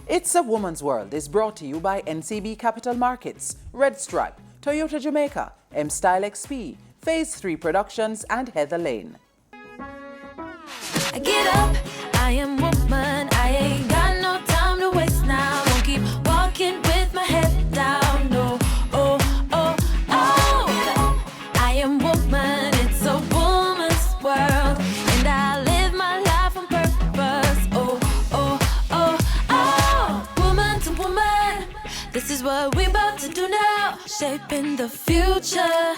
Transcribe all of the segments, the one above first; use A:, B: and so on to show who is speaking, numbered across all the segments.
A: It's a Woman's World is brought to you by NCB Capital Markets, Red Stripe, Toyota Jamaica, M-Style XP, Phase 3 Productions, and Heather Lane.
B: I get up, I am woman, I ain't got no time to waste now. Won't keep walking with my head down, no, oh, oh, oh. I am woman, it's a woman's world, and I live my life on purpose, oh, oh, oh, oh. Woman to woman, this is what we about to do now. Shaping the future,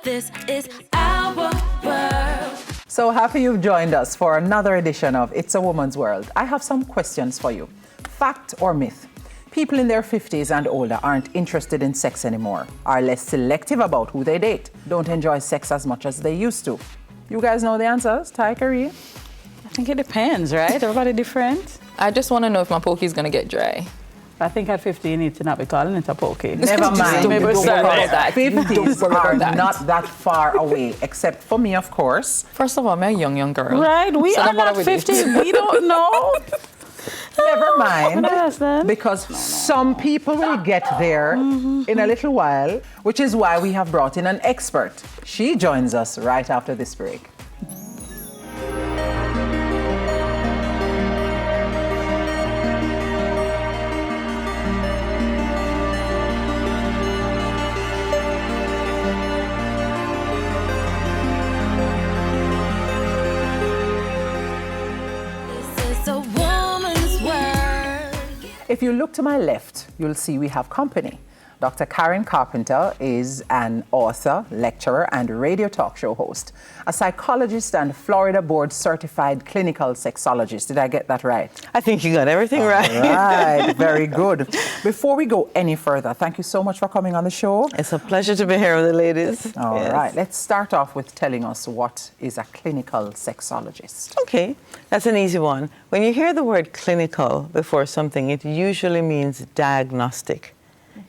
B: this is our world.
A: So happy you've joined us for another edition of It's a Woman's World. I have some questions for you. Fact or myth? People in their 50s and older aren't interested in sex anymore, are less selective about who they date, don't enjoy sex as much as they used to. You guys know the answers, Ty, Carrie?
C: I think it depends, right? Everybody different.
D: I just want to know if my poke's going to get dry.
C: I think at 50 you need to not be calling it a poke.
A: Never mind.
C: Maybe
A: Don't
C: start
A: worry
C: with
A: about that. 50s are not that far away, except for me, of course.
D: First of all, I'm a young girl.
C: Right, we
D: So
C: are
D: then what
C: not
D: are we doing?
C: 50. We don't know.
A: Never mind,
C: Yes, then.
A: because some people will get there in a little while, which is why we have brought in an expert. She joins us right after this break.
B: This is a woman's world.
A: If you look to my left, you'll see we have company. Dr. Karen Carpenter is an author, lecturer, and radio talk show host, a psychologist and Florida board certified clinical sexologist. Did I get that right?
E: I think you got everything right.
A: Right, very good. Before we go any further, thank you so much for coming on the show.
E: It's a pleasure to be here with the ladies.
A: All
E: Yes.
A: right, let's start off with telling us what is a clinical sexologist.
E: Okay, that's an easy one. When you hear the word clinical before something, it usually means diagnostic.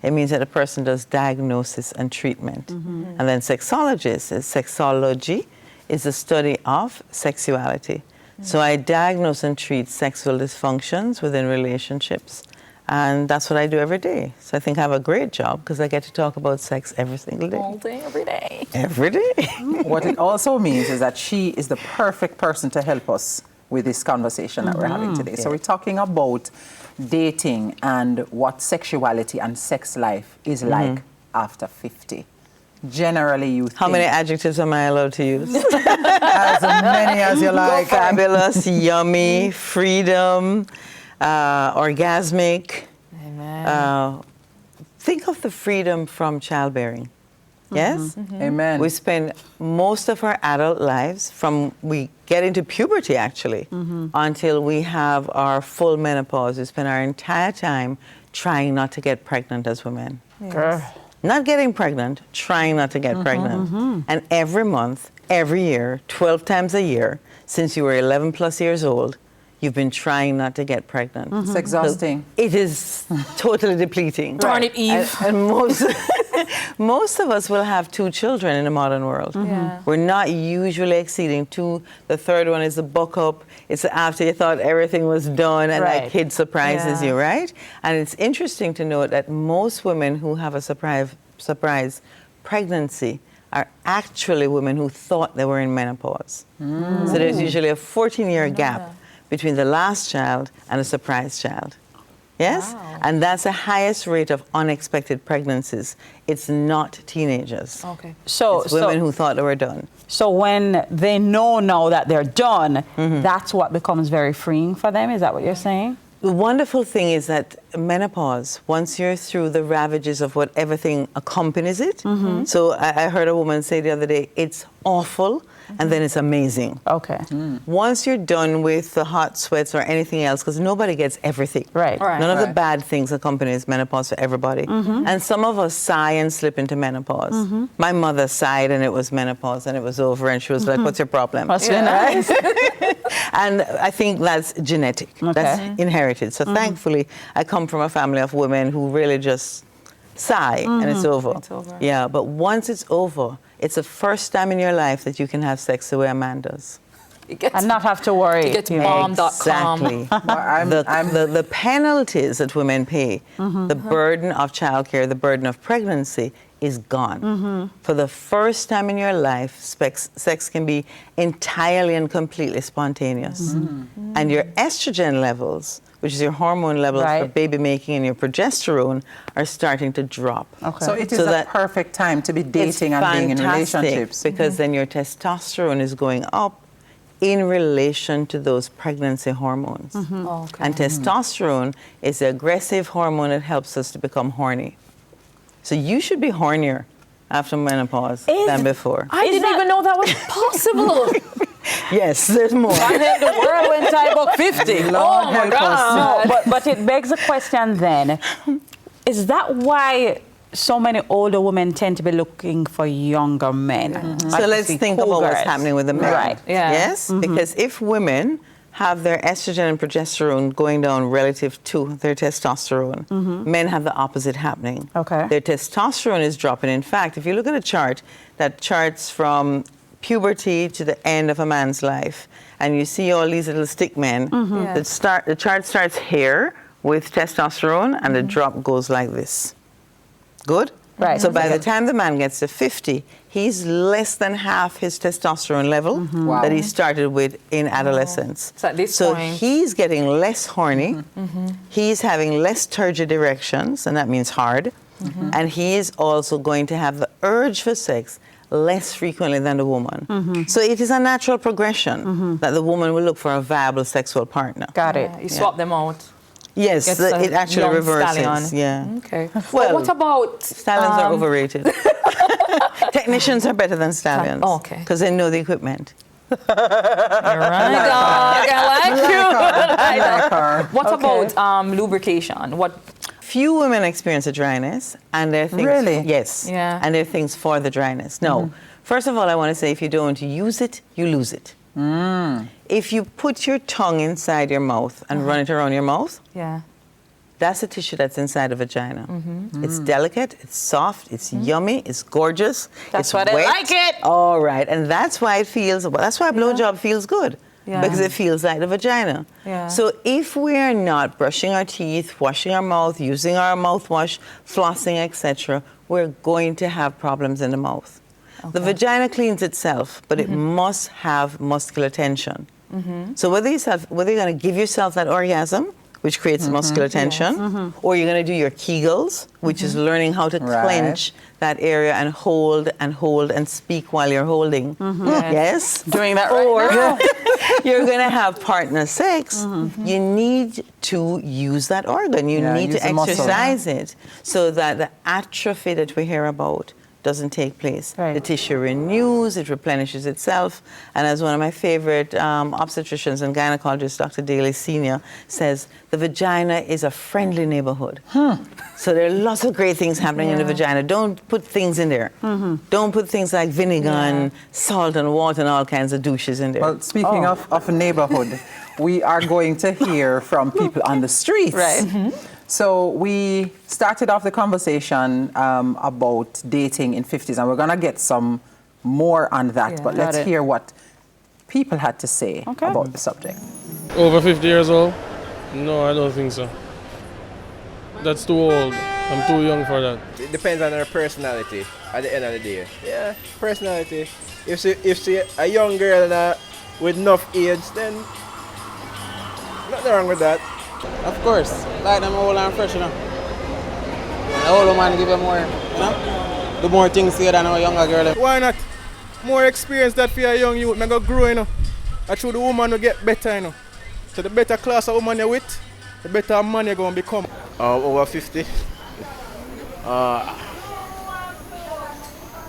E: It means that a person does diagnosis and treatment. And then sexologist is sexology, is the study of sexuality. So I diagnose and treat sexual dysfunctions within relationships. And that's what I do every day. So I think I have a great job because I get to talk about sex every single day.
D: All day, every day.
E: Every day.
A: What it also means is that she is the perfect person to help us with this conversation that we're having today. So we're talking about dating and what sexuality and sex life is like after 50. Generally, you think
E: How many adjectives am I allowed to use?
A: as many as you like.
E: Fabulous, yummy, freedom, orgasmic.
D: Amen.
E: Think of the freedom from childbearing. Yes?
A: Amen.
E: We spend most of our adult lives from we get into puberty actually until we have our full menopause. We spend our entire time trying not to get pregnant as women. Not getting pregnant, trying not to get pregnant. And every month, every year, 12 times a year, since you were 11 plus years old, you've been trying not to get pregnant.
A: It's exhausting.
E: It is totally depleting.
D: Darn it, Eve.
E: And most of us will have 2 children in the modern world.
D: Yeah.
E: We're not usually exceeding 2. The third one is the buck up. It's after you thought everything was done and that
C: Right.
E: kid surprises
D: Yeah.
E: you, right? And it's interesting to note that most women who have a surprise pregnancy are actually women who thought they were in menopause. So there's usually a 14-year gap between the last child and a surprise child. Yes?
D: Wow.
E: And that's the highest rate of unexpected pregnancies. It's not teenagers.
D: Okay.
C: So,
E: It's women who thought they were done.
C: so when they know now that they're done, that's what becomes very freeing for them. Is that what you're saying?
E: The wonderful thing is that menopause, once you're through the ravages of what everything accompanies it, so I heard a woman say the other day, it's awful and then it's amazing.
C: Okay.
E: Once you're done with the hot sweats or anything else, because nobody gets everything.
C: Right.
D: Right.
E: None of the bad things accompanies menopause for everybody. And some of us sigh and slip into menopause. My mother sighed and it was menopause and it was over and she was like, what's your problem?
C: Must be nice.
E: And I think that's genetic. That's inherited. So thankfully, I come from a family of women who really just sigh and it's over.
D: It's over.
E: Yeah, but once it's over, it's the first time in your life that you can have sex the way a man does.
D: You get
C: And not have to worry.
D: You get
C: you know.
D: bomb.com.
E: Exactly.
A: Well,
E: The penalties that women pay, the burden of childcare, the burden of pregnancy is gone. For the first time in your life, sex can be entirely and completely spontaneous. And your estrogen levels, which is your hormone levels for
C: Right.
E: baby making, and your progesterone are starting to drop.
C: Okay.
A: So it is
E: So
A: a
E: that-
A: perfect time to be
E: It's
A: dating and being in
E: fantastic
A: relationships.
E: because then your testosterone is going up in relation to those pregnancy hormones.
D: Okay.
E: And testosterone is the aggressive hormone that helps us to become horny. So you should be hornier after menopause than before.
D: I didn't even know that was possible.
E: Yes, there's more.
C: I think the world when I book 50.
A: Lord
D: Oh, my
A: help
D: God.
A: us.
C: No, but it begs a question then. Is that why so many older women tend to be looking for younger men? Like
E: So let's
C: see
E: think about what's
C: cougars.
E: happening with the men.
C: Right.
D: Yeah.
E: Yes? Because if women have their estrogen and progesterone going down relative to their testosterone, men have the opposite happening.
C: Okay.
E: Their testosterone is dropping. In fact, if you look at a chart that charts from puberty to the end of a man's life, and you see all these little stick men, the chart starts here with testosterone, and the drop goes like this. Good?
C: Right.
E: So by the time the man gets to 50, he's less than half his testosterone level
A: Wow.
E: that he started with in adolescence.
D: So at this
E: So
D: point-
E: he's getting less horny, he's having less turgid erections, and that means hard, and he is also going to have the urge for sex less frequently than the woman. So it is a natural progression that the woman will look for a viable sexual partner.
C: Got it.
D: Yeah, you swap them out.
E: Yes,
D: Gets
E: it
D: a
E: actually
D: young
E: reverses.
D: stallion.
E: Yeah.
D: Okay.
E: Well,
D: what about
E: Stallions are overrated. Technicians are better than stallions.
D: Okay.
E: Because they know the equipment.
D: You're right, dog. I like you. I
A: Like her.
D: What about lubrication? What?
E: Few women experience a dryness, and there are things.
A: Really?
E: Yes.
D: Yeah.
E: And there are things for the dryness. No. First of all, I want to say if you don't use it, you lose it. If you put your tongue inside your mouth and run it around your mouth,
D: Yeah.
E: that's the tissue that's inside the vagina. It's delicate, it's soft, it's yummy, it's gorgeous.
C: That's
E: it's
C: why they
E: wet.
C: like it.
E: All right, and that's why it feels. That's why a blowjob feels good.
D: Yeah.
E: Because it feels like the vagina.
D: Yeah.
E: So if we are not brushing our teeth, washing our mouth, using our mouthwash, flossing, etc., we're going to have problems in the mouth. The vagina cleans itself, but it must have muscular tension. So whether you're going to give yourself that orgasm, which creates muscular tension, or you're going to do your Kegels, which is learning how to
A: Right.
E: clench that area and hold and speak while you're holding. Yes?
C: Doing that
E: Or
C: right now.
E: you're going to have partner sex. You need to use that organ. You
A: Yeah,
E: need
A: use
E: to
A: the muscle.
E: exercise it so that the atrophy that we hear about doesn't take place.
C: Right.
E: The tissue renews, it replenishes itself. And as one of my favorite obstetricians and gynecologists, Dr. Daly Sr., says, the vagina is a friendly neighborhood. So there are lots of great things happening in the vagina. Don't put things in there. Don't put things like vinegar and salt and water and all kinds of douches in there.
A: Well, speaking of neighborhood, we are going to hear from people on the streets.
C: Right.
A: So we started off the conversation about dating in 50s, and we're going to get some more on that.
D: Yeah.
A: But
C: Got
A: let's
C: it.
A: hear what people had to say
C: Okay.
A: about the subject.
F: Over 50 years old? No, I don't think so. That's too old. I'm too young for that.
G: It depends on her personality at the end of the day. Yeah, personality. If she a young girl and with enough age, then nothing wrong with that.
H: Of course, like them old and fresh, you know. The older man give you more, you know. Do more things here than a younger girl.
G: Why not? More experience that for a young youth, man go grow, you know. I show the woman will get better, you know. So the better class of woman you're with, the better man you're going to become. Over 50?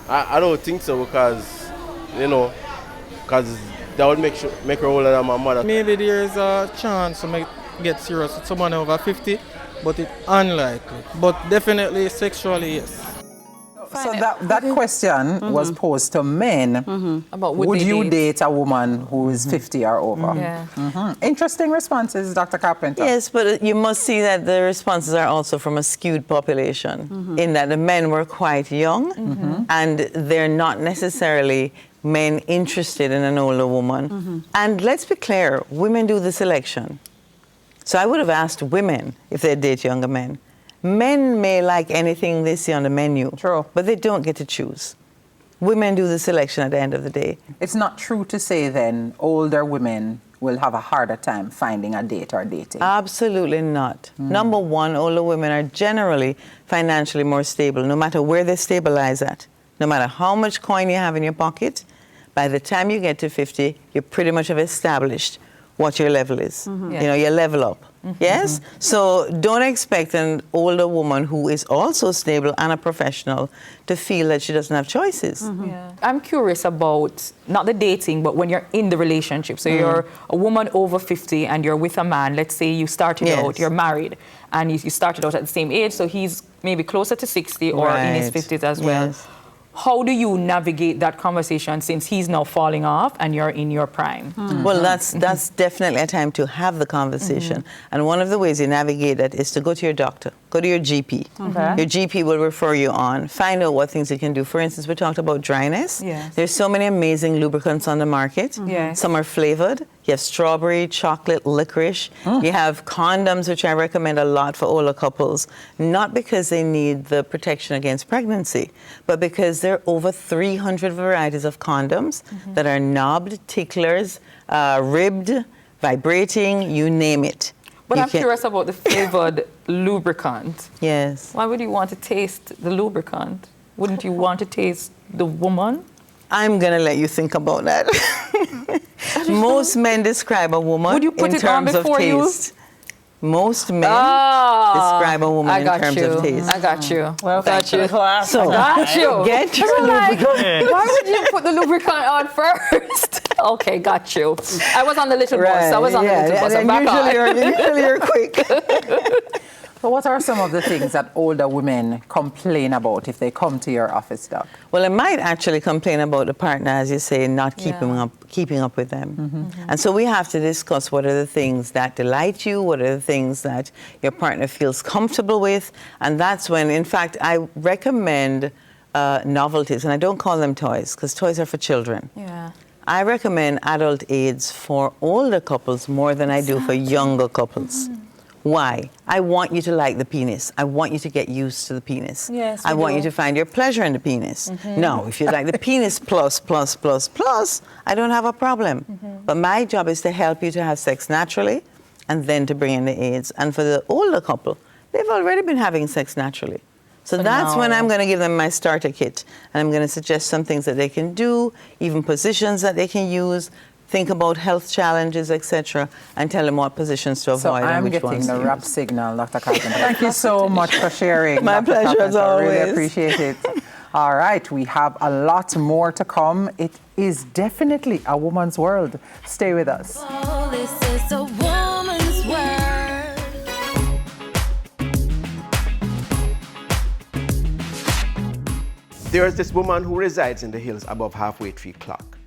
G: I don't think so because, you know, because that would make her older than my mother.
H: Maybe there's a chance to make get serious with someone over 50, but it's unlikely. But definitely sexually, yes.
A: So that question was posed to men.
D: About
A: Would
D: they
A: you
D: date?
A: date a woman who is 50 or over?
D: Yeah.
A: Interesting responses, Dr. Carpenter.
E: Yes, but you must see that the responses are also from a skewed population, in that the men were quite young and they're not necessarily men interested in an older woman. And let's be clear, women do the selection. So I would have asked women if they date younger men. Men may like anything they see on the menu,
A: True.
E: but they don't get to choose. Women do the selection at the end of the day.
A: It's not true to say then older women will have a harder time finding a date or dating.
E: Absolutely not. Number one, older women are generally financially more stable, no matter where they stabilize at. No matter how much coin you have in your pocket, by the time you get to 50, you pretty much have established what your level is. You know, your level up. Yes? So don't expect an older woman who is also stable and a professional to feel that she doesn't have choices.
D: I'm curious about not the dating, but when you're in the relationship. So you're a woman over 50 and you're with a man. Let's say you started out, you're married, and you started out at the same age. So he's maybe closer to 60 or in his 50s as well.
E: Yes.
D: How do you navigate that conversation since he's now falling off and you're in your prime?
E: Well, that's definitely a time to have the conversation. And one of the ways you navigate that is to go to your doctor, go to your GP. Your GP will refer you on, find out what things you can do. For instance, we talked about dryness. There's so many amazing lubricants on the market. Some are flavored. You have strawberry, chocolate, licorice. You have condoms, which I recommend a lot for older couples, not because they need the protection against pregnancy, but because there are over 300 varieties of condoms that are knobbed, ticklers, ribbed, vibrating, you name it.
D: But I'm curious about the flavored lubricant.
E: Yes.
D: Why would you want to taste the lubricant? Wouldn't you want to taste the woman?
E: I'm going to let you think about that. Most men describe a woman
D: Would you put
E: in
D: it on
E: terms of
D: before you?
E: taste. Most men describe a woman in terms of taste.
D: I got you.
A: Well,
D: got you.
E: So,
D: Got you.
E: get your
D: Like,
E: lubricant.
D: why would you put the lubricant on first? Okay, got you. I was on the little bus. I was on the little bus.
E: And
D: I'm back on.
E: usually you're quick.
A: So what are some of the things that older women complain about if they come to your office, Doc?
E: Well, I might actually complain about the partner, as you say, not keeping up with them. And so we have to discuss what are the things that delight you, what are the things that your partner feels comfortable with, and that's when, in fact, I recommend novelties, and I don't call them toys, because toys are for children. I recommend adult aids for older couples more than I do for younger couples. Why? I want you to like the penis. I want you to get used to the penis.
D: Yes,
E: I want you to find your pleasure in the penis. No, if you like the penis plus, I don't have a problem. But my job is to help you to have sex naturally and then to bring in the aids. And for the older couple, they've already been having sex naturally. So that's when I'm going to give them my starter kit. And I'm going to suggest some things that they can do, even positions that they can use, think about health challenges, etc., and tell them what positions to avoid
A: So
E: and
A: I'm
E: which
A: getting
E: ones
A: the
E: to
A: rap
E: use.
A: signal, Dr. Carpenter. Thank you so much for sharing.
E: My
A: Dr.
E: pleasure, as
A: Carpenter. I really
E: always.
A: appreciate it. All right, we have a lot more to come. It is definitely a woman's world. Stay with us.
B: Oh, this is a woman's world.
I: There is this woman who resides in the hills above Halfway Tree Clock,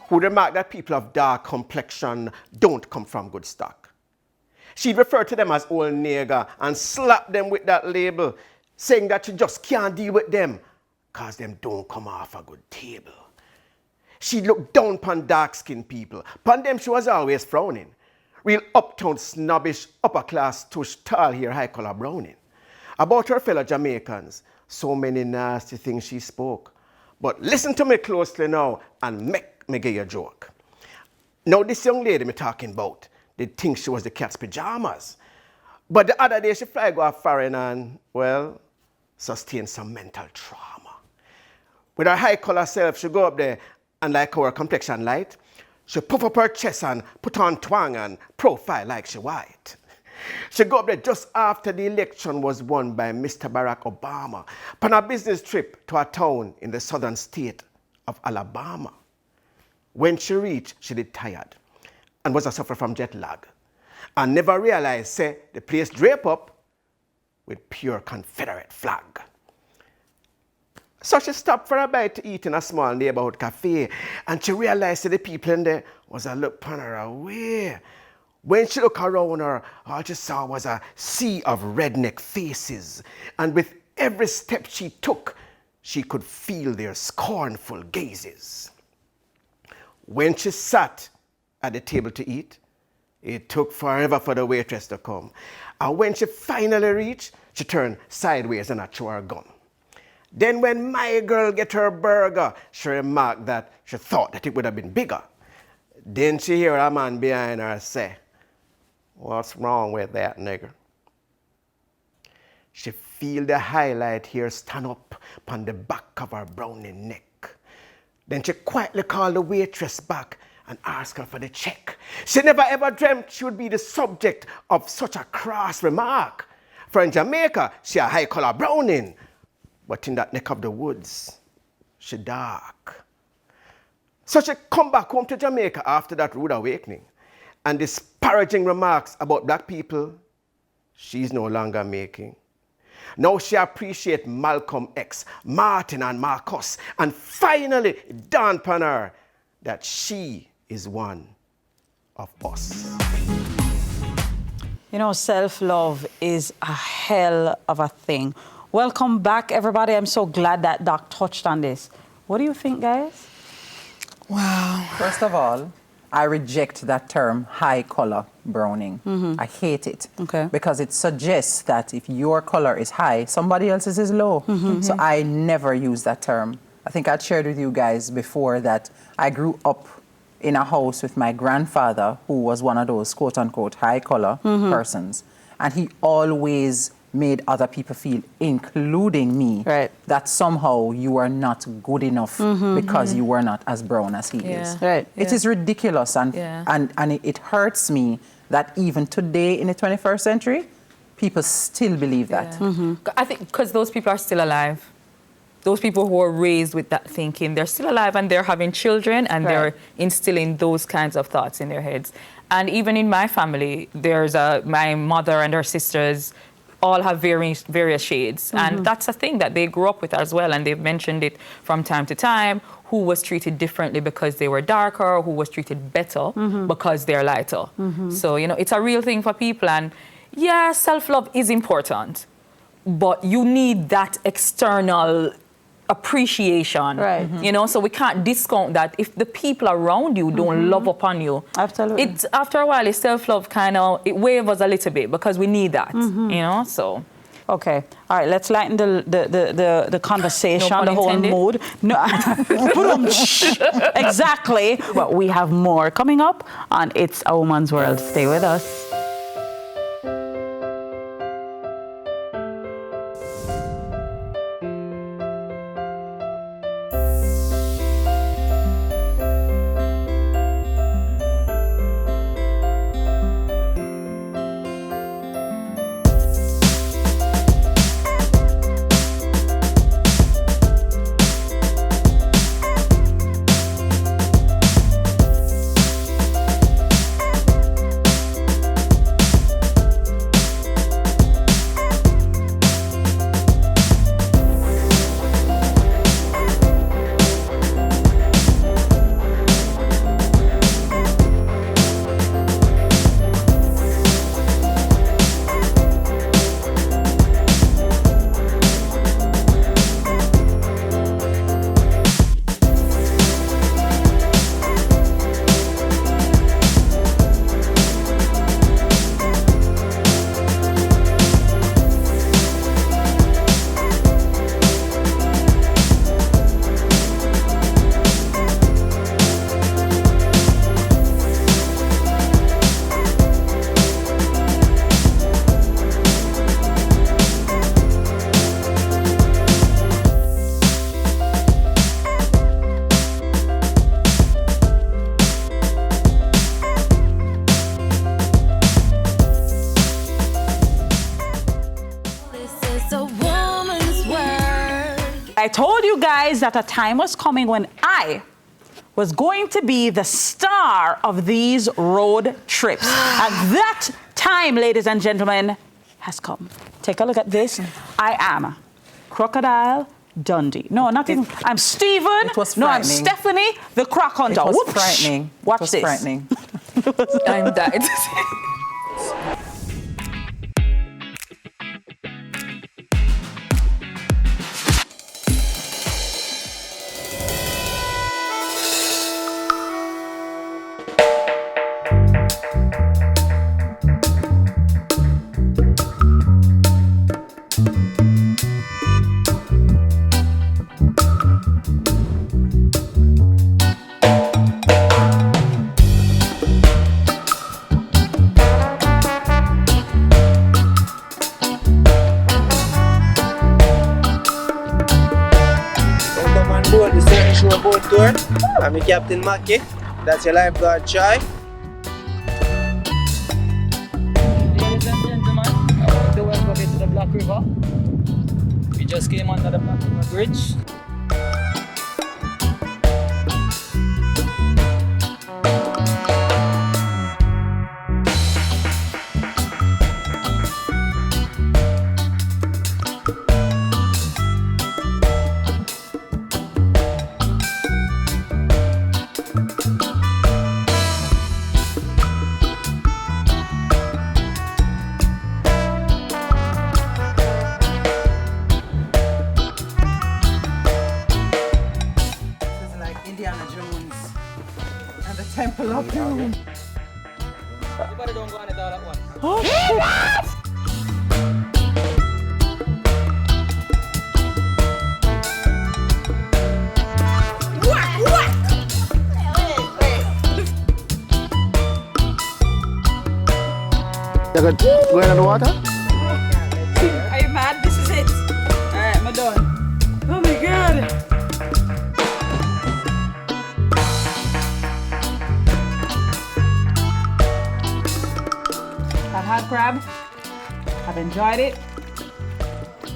I: who remarked that people of dark complexion don't come from good stock. She'd refer to them as old nigger and slap them with that label, saying that she just can't deal with them, cause them don't come off a good table. She'd look down upon dark-skinned people. Upon them she was always frowning. Real uptown snobbish, upper-class tush, tall hair, high-collar browning. About her fellow Jamaicans, so many nasty things she spoke. But listen to me closely now and make me give you a joke. Now this young lady me talking about, they think she was the cat's pajamas. But the other day she fly go off foreign and, well, sustain some mental trauma. With her high color self, she go up there and like our complexion light, she puff up her chest and put on twang and profile like she white. She go up there just after the election was won by Mr. Barack Obama on a business trip to a town in the southern state of Alabama. When she reached, she did tired and was a suffer from jet lag and never realized, say, the place drape up with pure Confederate flag. So she stopped for a bite to eat in a small neighborhood cafe and she realized that the people in there was a look upon her away. When she looked around her, all she saw was a sea of redneck faces, and with every step she took, she could feel their scornful gazes. When she sat at the table to eat, it took forever for the waitress to come. And when she finally reached, she turned sideways and threw her gun. Then when my girl get her burger, she remarked that she thought that it would have been bigger. Then she hear a man behind her say, "What's wrong with that nigger?" She feel the highlight here stand up on the back of her brownie neck. Then she quietly called the waitress back and asked her for the check. She never ever dreamt she would be the subject of such a crass remark. For in Jamaica, she a high color browning, but in that neck of the woods, she dark. So she come back home to Jamaica after that rude awakening, and disparaging remarks about black people, she's no longer making. Now she appreciates Malcolm X, Martin and Marcus, and finally it dawned upon her that she is one of us.
C: You know, self-love is a hell of a thing. Welcome back, everybody. I'm so glad that Doc touched on this. What do you think, guys?
A: Wow. First of all, I reject that term, high color browning. I hate it.
C: Okay.
A: Because it suggests that if your color is high, somebody else's is low. So I never use that term. I think I'd shared with you guys before that I grew up in a house with my grandfather, who was one of those quote-unquote high-color persons. And he always made other people feel, including me, that somehow you are not good enough because you were not as brown as he is. It is ridiculous, and it hurts me that even today in the 21st century, people still believe that.
D: I think because those people are still alive. Those people who are raised with that thinking, they're still alive and they're having children and they're instilling those kinds of thoughts in their heads. And even in my family, there's my mother and her sisters all have various shades. And that's a thing that they grew up with as well. And they've mentioned it from time to time, who was treated differently because they were darker, who was treated better because they're lighter. So, you know, it's a real thing for people. And yeah, self-love is important, but you need that external appreciation, you know, so we can't discount that. If the people around you don't love upon you, it's after a while, it's self-love kind of, it wavers a little bit because we need that, you know, so.
C: Okay, all right, let's lighten the conversation,
D: No
C: the whole
D: intended.
C: mood. No, exactly. But we have more coming up on It's a Woman's World. Stay with us. I told you guys that a time was coming when I was going to be the star of these road trips. And that time, ladies and gentlemen, has come. Take a look at this. I am Crocodile Dundee. No, not even. I'm Stephen.
A: It was
C: no, I'm
A: frightening.
C: Stephanie, the Croc Hunter.
A: It was
C: Whoops.
A: frightening.
C: Watch
A: it was
C: this.
A: Frightening.
D: I'm died.
J: Shore Boat Tour. I'm your Captain Mackie. That's your lifeguard Chai.
K: Ladies and gentlemen, I want to welcome you to the Black River. We just came under the Black River Bridge.
A: Temple of Doom.
K: Everybody don't go on it all at once.
C: Oh, shit.
I: You're going in the water?
C: Are you mad? This is it. All right, I'm done. Oh my God. I've had crab. I've enjoyed it.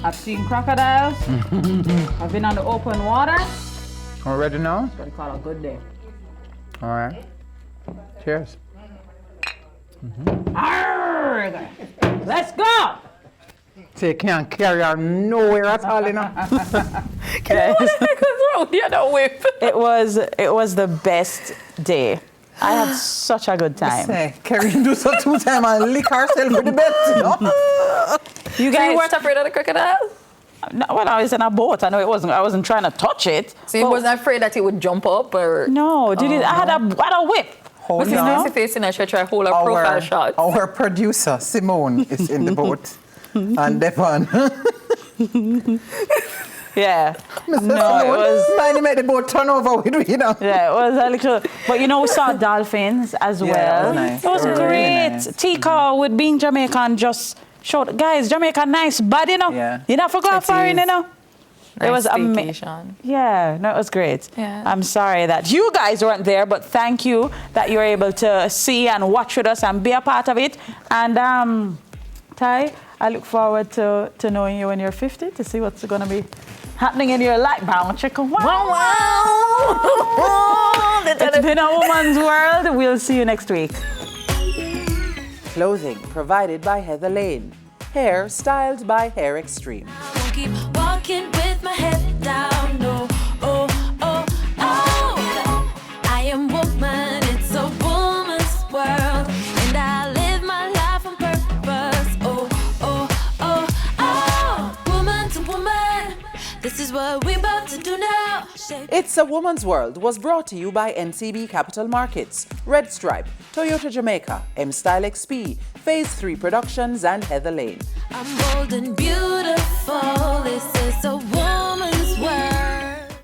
C: I've seen crocodiles. I've been on the open water.
L: All ready now?
C: It's what we call a good day.
L: All right. Cheers.
C: Arrgh. Let's go.
L: So you can't carry her nowhere at all, you know.
C: It was the best day. I had such a good time.
A: Say, Karen do so 2 times and lick herself with the bed, you know?
C: You guys
D: So you weren't afraid of the crocodile?
C: No, well, I was in a boat. I know it wasn't. I wasn't trying to touch it.
D: So you wasn't afraid that it would jump up or?
C: No, did it? I had a whip.
D: What's his face facing? I should try hold a profile shot.
A: Our producer Simone is in the boat, and Devon.
C: Yeah.
A: Mr.
C: No,
A: Simone,
C: it was.
A: man, made the boat turn over with you know.
C: Yeah, it was a little. But you know, we saw dolphins as
A: Yeah,
C: well.
A: that was nice.
C: It was
A: They were
C: great.
A: really nice.
C: Tika with being Jamaican just showed guys. Jamaica nice, but you know,
A: Yeah.
C: you never go foreign, you know.
D: Nice
C: It was amazing.
D: vacation.
C: Yeah, no, it was great.
D: Yeah.
C: I'm sorry that you guys weren't there, but thank you that you were able to see and watch with us and be a part of it. And Ty, I look forward to knowing you when you're 50 to see what's going to be happening in your life. Bow, chicka, wow, wow. It's been a woman's world. We'll see you next week.
A: Clothing provided by Heather Lane. Hair styled by Hair Extreme.
B: I won't keep walking with my head down. No, oh, oh, oh. I am woman, it's a woman's world. And I live my life on purpose. Oh, oh, oh, oh. Woman to woman, this is what we're about to do now.
A: It's a Woman's World was brought to you by NCB Capital Markets, Red Stripe, Toyota Jamaica, M-Style XP, Phase 3 Productions, and Heather Lane.
B: I'm bold and beautiful. This is a woman